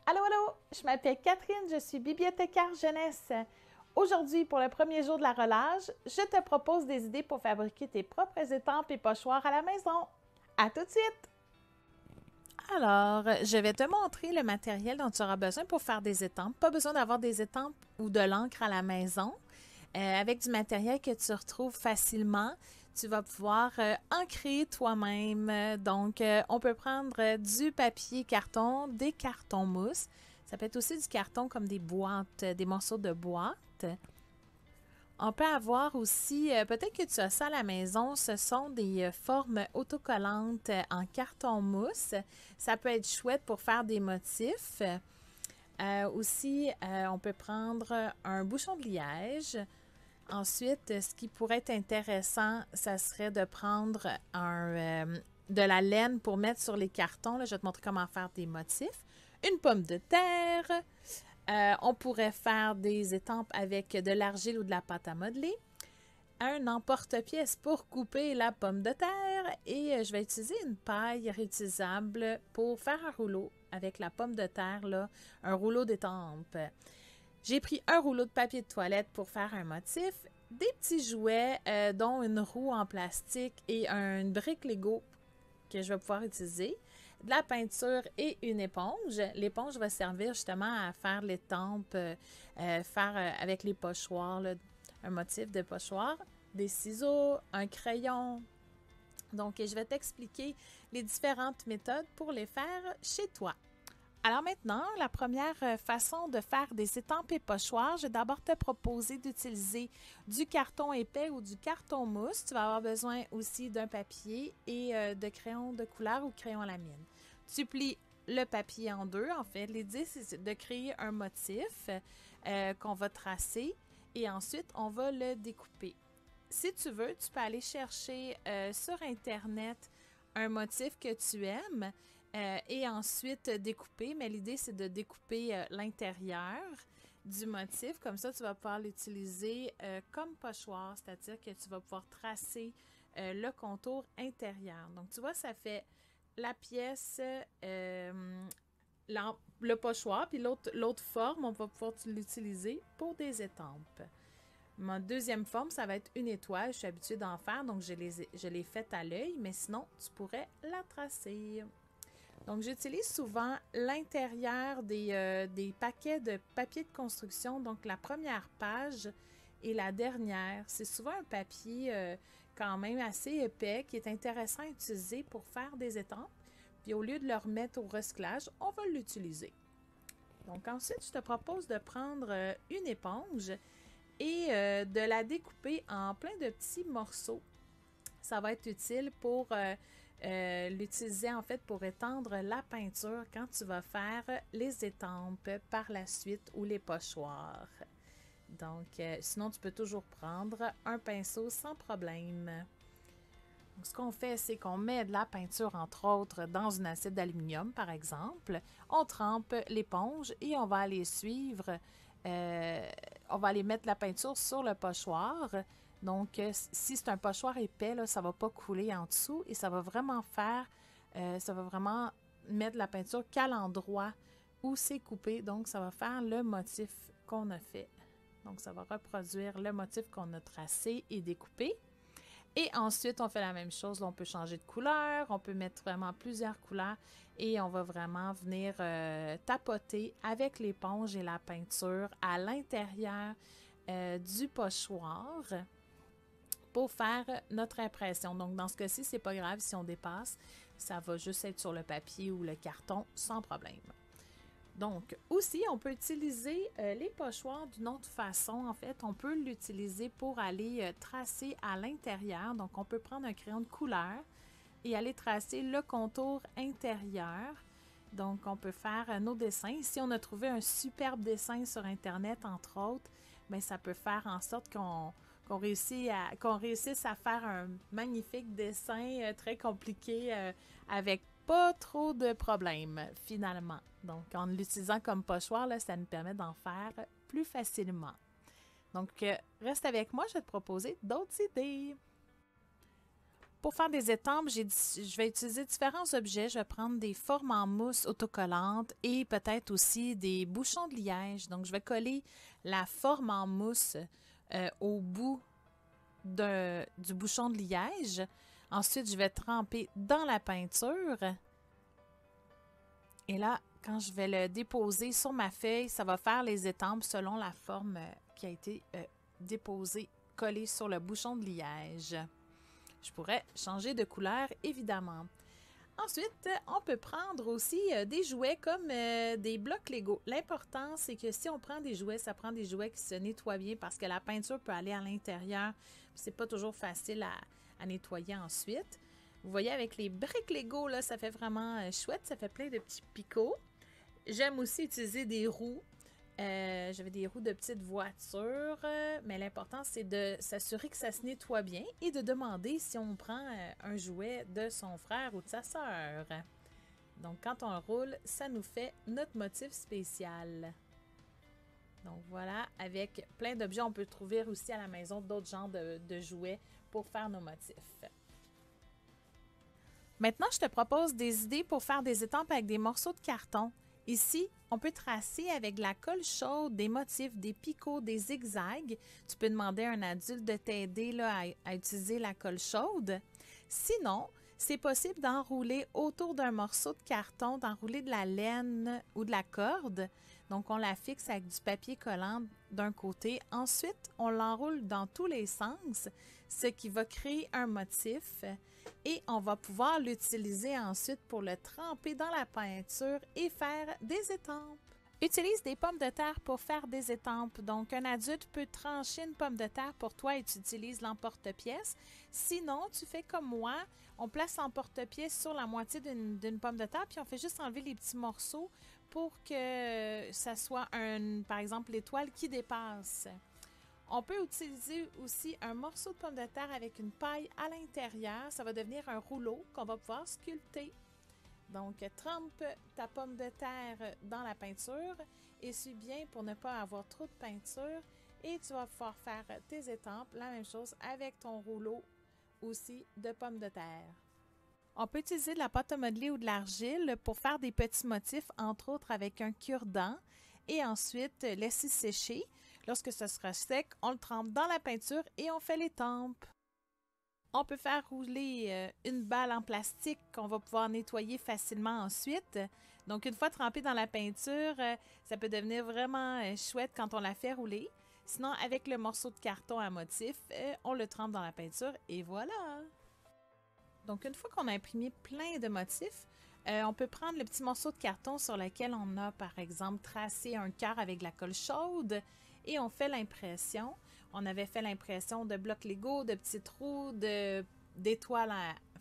Allô, allô, je m'appelle Catherine, je suis bibliothécaire jeunesse. Aujourd'hui, pour le premier jour de la relâche, je te propose des idées pour fabriquer tes propres étampes et pochoirs à la maison. À tout de suite! Alors, je vais te montrer le matériel dont tu auras besoin pour faire des étampes. Pas besoin d'avoir des étampes ou de l'encre à la maison. Avec du matériel que tu retrouves facilement, tu vas pouvoir en créer toi-même. Donc, on peut prendre du papier carton, des cartons mousse. Ça peut être aussi du carton comme des boîtes, des morceaux de boîte. On peut avoir aussi, peut-être que tu as ça à la maison, ce sont des formes autocollantes en carton mousse. Ça peut être chouette pour faire des motifs. Aussi, on peut prendre un bouchon de liège. Ensuite, ce qui pourrait être intéressant, ça serait de prendre de la laine pour mettre sur les cartons. Là, je vais te montrer comment faire des motifs. Une pomme de terre. On pourrait faire des étampes avec de l'argile ou de la pâte à modeler. Un emporte-pièce pour couper la pomme de terre. Et je vais utiliser une paille réutilisable pour faire un rouleau avec la pomme de terre, là, un rouleau d'étampe. J'ai pris un rouleau de papier de toilette pour faire un motif, des petits jouets, dont une roue en plastique et une brique Lego que je vais pouvoir utiliser, de la peinture et une éponge. L'éponge va servir justement à faire l'étampe, avec les pochoirs, là, un motif de pochoir, des ciseaux, un crayon. Donc, je vais t'expliquer les différentes méthodes pour les faire chez toi. Alors maintenant, la première façon de faire des étampes et pochoirs, je vais d'abord te proposer d'utiliser du carton épais ou du carton mousse. Tu vas avoir besoin aussi d'un papier et de crayon de couleur ou crayon à la mine. Tu plies le papier en deux. En fait, l'idée, c'est de créer un motif qu'on va tracer et ensuite, on va le découper. Si tu veux, tu peux aller chercher sur Internet un motif que tu aimes. Et ensuite découper, mais l'idée c'est de découper l'intérieur du motif, comme ça tu vas pouvoir l'utiliser comme pochoir, c'est-à-dire que tu vas pouvoir tracer le contour intérieur. Donc tu vois, ça fait la pièce, le pochoir, puis l'autre forme, on va pouvoir l'utiliser pour des étampes. Ma deuxième forme, ça va être une étoile. Je suis habituée d'en faire, donc je l'ai faite à l'œil, mais sinon, tu pourrais la tracer. Donc, j'utilise souvent l'intérieur des paquets de papier de construction. Donc, la première page et la dernière. C'est souvent un papier quand même assez épais qui est intéressant à utiliser pour faire des étampes. Puis, au lieu de le remettre au recyclage, on va l'utiliser. Donc, ensuite, je te propose de prendre une éponge et de la découper en plein de petits morceaux. Ça va être utile pour l'utiliser en fait pour étendre la peinture quand tu vas faire les étampes par la suite ou les pochoirs. Donc, sinon, tu peux toujours prendre un pinceau sans problème. Donc, ce qu'on fait, c'est qu'on met de la peinture, entre autres, dans une assiette d'aluminium, par exemple. On trempe l'éponge et on va aller suivre. On va aller mettre la peinture sur le pochoir. Donc, si c'est un pochoir épais, là, ça ne va pas couler en dessous et ça va vraiment mettre la peinture qu'à l'endroit où c'est coupé. Donc, ça va faire le motif qu'on a fait. Donc, ça va reproduire le motif qu'on a tracé et découpé. Et ensuite, on fait la même chose. Là, on peut changer de couleur, on peut mettre vraiment plusieurs couleurs et on va vraiment venir tapoter avec l'éponge et la peinture à l'intérieur du pochoir pour faire notre impression. Donc, dans ce cas-ci, c'est pas grave si on dépasse. Ça va juste être sur le papier ou le carton sans problème. Donc, aussi, on peut utiliser les pochoirs d'une autre façon. En fait, on peut l'utiliser pour aller tracer à l'intérieur. Donc, on peut prendre un crayon de couleur et aller tracer le contour intérieur. Donc, on peut faire nos dessins. Ici, on a trouvé un superbe dessin sur Internet, entre autres. Bien, ça peut faire en sorte qu'on réussisse à faire un magnifique dessin très compliqué avec pas trop de problèmes, finalement. Donc, en l'utilisant comme pochoir, là, ça nous permet d'en faire plus facilement. Donc, reste avec moi, je vais te proposer d'autres idées. pour faire des étampes, je vais utiliser différents objets. Je vais prendre des formes en mousse autocollante et peut-être aussi des bouchons de liège. Donc, je vais coller la forme en mousse au bout du bouchon de liège. Ensuite, je vais tremper dans la peinture. Et là, quand je vais le déposer sur ma feuille, ça va faire les étampes selon la forme qui a été déposée, collée sur le bouchon de liège. Je pourrais changer de couleur, évidemment. Ensuite, on peut prendre aussi des jouets comme des blocs Lego. L'important, c'est que si on prend des jouets, ça prend des jouets qui se nettoient bien parce que la peinture peut aller à l'intérieur. C'est pas toujours facile à nettoyer ensuite. Vous voyez, avec les briques Lego, là, ça fait vraiment chouette. Ça fait plein de petits picots. J'aime aussi utiliser des roues. J'avais des roues de petites voitures, mais l'important, c'est de s'assurer que ça se nettoie bien et de demander si on prend un jouet de son frère ou de sa sœur. Donc, quand on le roule, ça nous fait notre motif spécial. Donc, voilà, avec plein d'objets, on peut trouver aussi à la maison d'autres genres de jouets pour faire nos motifs. Maintenant, je te propose des idées pour faire des étampes avec des morceaux de carton. Ici, on peut tracer avec de la colle chaude des motifs, des picots, des zigzags. Tu peux demander à un adulte de t'aider à utiliser la colle chaude. Sinon, c'est possible d'enrouler autour d'un morceau de carton, d'enrouler de la laine ou de la corde. Donc, on la fixe avec du papier collant d'un côté. Ensuite, on l'enroule dans tous les sens, ce qui va créer un motif. Et on va pouvoir l'utiliser ensuite pour le tremper dans la peinture et faire des étampes. Utilise des pommes de terre pour faire des étampes. Donc, un adulte peut trancher une pomme de terre pour toi et tu utilises l'emporte-pièce. Sinon, tu fais comme moi, on place l'emporte-pièce sur la moitié d'une pomme de terre puis on fait juste enlever les petits morceaux pour que ça soit, par exemple, l'étoile qui dépasse. On peut utiliser aussi un morceau de pomme de terre avec une paille à l'intérieur. Ça va devenir un rouleau qu'on va pouvoir sculpter. Donc, trempe ta pomme de terre dans la peinture. Essuie bien pour ne pas avoir trop de peinture. Et tu vas pouvoir faire tes étampes. La même chose avec ton rouleau aussi de pommes de terre. On peut utiliser de la pâte à modeler ou de l'argile pour faire des petits motifs, entre autres avec un cure-dent. Et ensuite, laisser sécher. Lorsque ce sera sec, on le trempe dans la peinture et on fait l'étampe. On peut faire rouler une balle en plastique qu'on va pouvoir nettoyer facilement ensuite. Donc, une fois trempée dans la peinture, ça peut devenir vraiment chouette quand on la fait rouler. Sinon, avec le morceau de carton à motif, on le trempe dans la peinture et voilà! Donc, une fois qu'on a imprimé plein de motifs, on peut prendre le petit morceau de carton sur lequel on a, par exemple, tracé un cœur avec de la colle chaude et on fait l'impression. On avait fait l'impression de blocs Lego, de petits trous, d'étoiles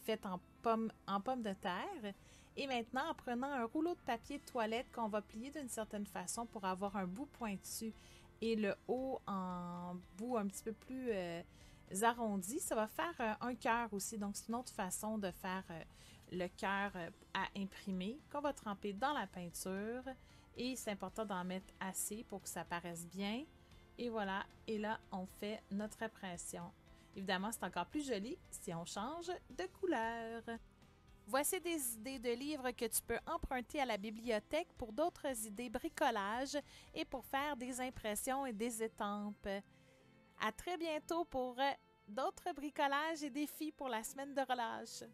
faites en pommes de terre. Et maintenant, en prenant un rouleau de papier de toilette qu'on va plier d'une certaine façon pour avoir un bout pointu et le haut en bout un petit peu plus arrondi, ça va faire un cœur aussi. Donc, c'est une autre façon de faire le cœur à imprimer qu'on va tremper dans la peinture. Et c'est important d'en mettre assez pour que ça paraisse bien. Et voilà, et là, on fait notre impression. Évidemment, c'est encore plus joli si on change de couleur. Voici des idées de livres que tu peux emprunter à la bibliothèque pour d'autres idées bricolage et pour faire des impressions et des étampes. À très bientôt pour d'autres bricolages et défis pour la semaine de relâche.